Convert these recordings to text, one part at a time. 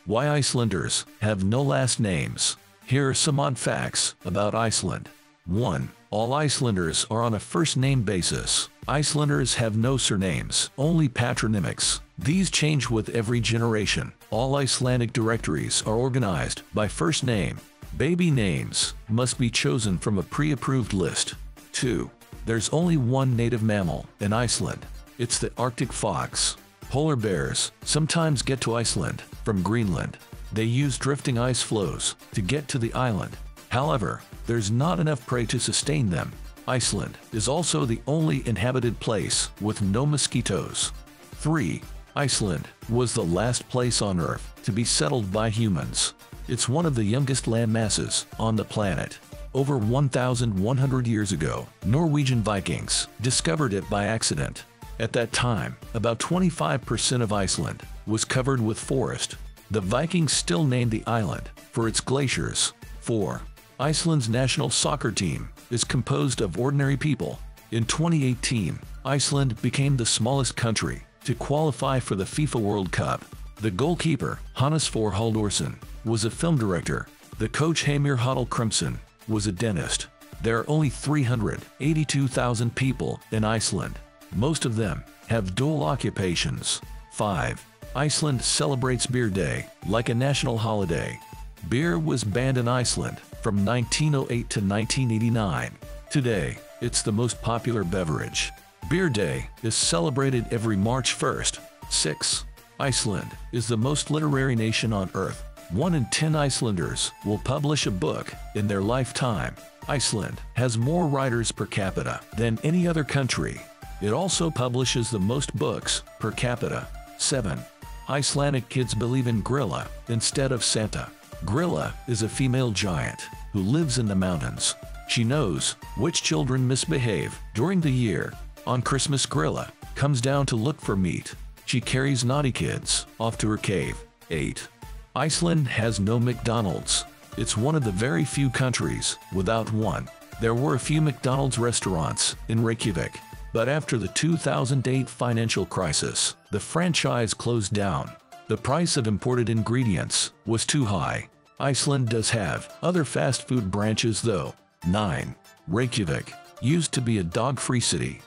Why Icelanders have no last names. Here are some odd facts about Iceland. 1. All Icelanders are on a first-name basis. Icelanders have no surnames, only patronymics. These change with every generation. All Icelandic directories are organized by first name. Baby names must be chosen from a pre-approved list. 2. There's only one native mammal in Iceland. It's the Arctic fox. Polar bears sometimes get to Iceland from Greenland. They use drifting ice floes to get to the island. However, there's not enough prey to sustain them. Iceland is also the only inhabited place with no mosquitoes. 3. Iceland was the last place on Earth to be settled by humans. It's one of the youngest land masses on the planet. Over 1,100 years ago, Norwegian Vikings discovered it by accident. At that time, about 25% of Iceland was covered with forest. The Vikings still named the island for its glaciers. 4. Iceland's national soccer team is composed of ordinary people. In 2018, Iceland became the smallest country to qualify for the FIFA World Cup. The goalkeeper, Hannes Thor Halldórsson, was a film director. The coach Heimir Hallgrímsson was a dentist. There are only 382,000 people in Iceland. Most of them have dual occupations. 5. Iceland celebrates Beer Day like a national holiday. Beer was banned in Iceland from 1908 to 1989. Today, it's the most popular beverage. Beer Day is celebrated every March 1st. 6. Iceland is the most literary nation on Earth. 1 in 10 Icelanders will publish a book in their lifetime. Iceland has more writers per capita than any other country. It also publishes the most books per capita. 7. Icelandic kids believe in Grilla instead of Santa. Grilla is a female giant who lives in the mountains. She knows which children misbehave during the year. On Christmas, Grilla comes down to look for meat. She carries naughty kids off to her cave. 8. Iceland has no McDonald's. It's one of the very few countries without one. There were a few McDonald's restaurants in Reykjavik, but after the 2008 financial crisis, the franchise closed down. The price of imported ingredients was too high. Iceland does have other fast food branches though. 9. Reykjavik used to be a dog-free city.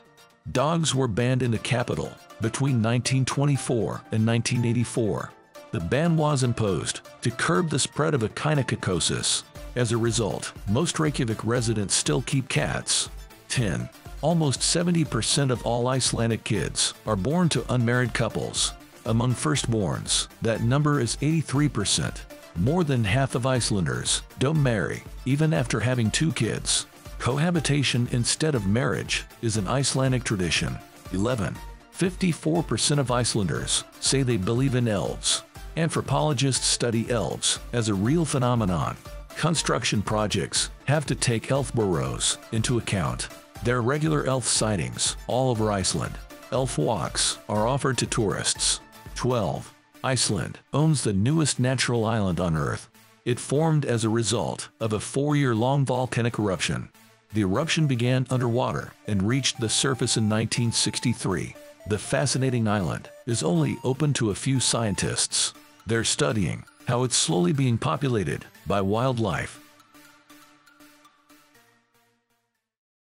Dogs were banned in the capital between 1924 and 1984. The ban was imposed to curb the spread of echinococosis. As a result, most Reykjavik residents still keep cats. 10. Almost 70% of all Icelandic kids are born to unmarried couples. Among firstborns, that number is 83%. More than half of Icelanders don't marry, even after having 2 kids. Cohabitation instead of marriage is an Icelandic tradition. 11. 54% of Icelanders say they believe in elves. Anthropologists study elves as a real phenomenon. Construction projects have to take elf burrows into account. There are regular elf sightings all over Iceland. Elf walks are offered to tourists. 12. Iceland owns the newest natural island on Earth. It formed as a result of a 4-year-long volcanic eruption. The eruption began underwater and reached the surface in 1963. The fascinating island is only open to a few scientists. They're studying how it's slowly being populated by wildlife.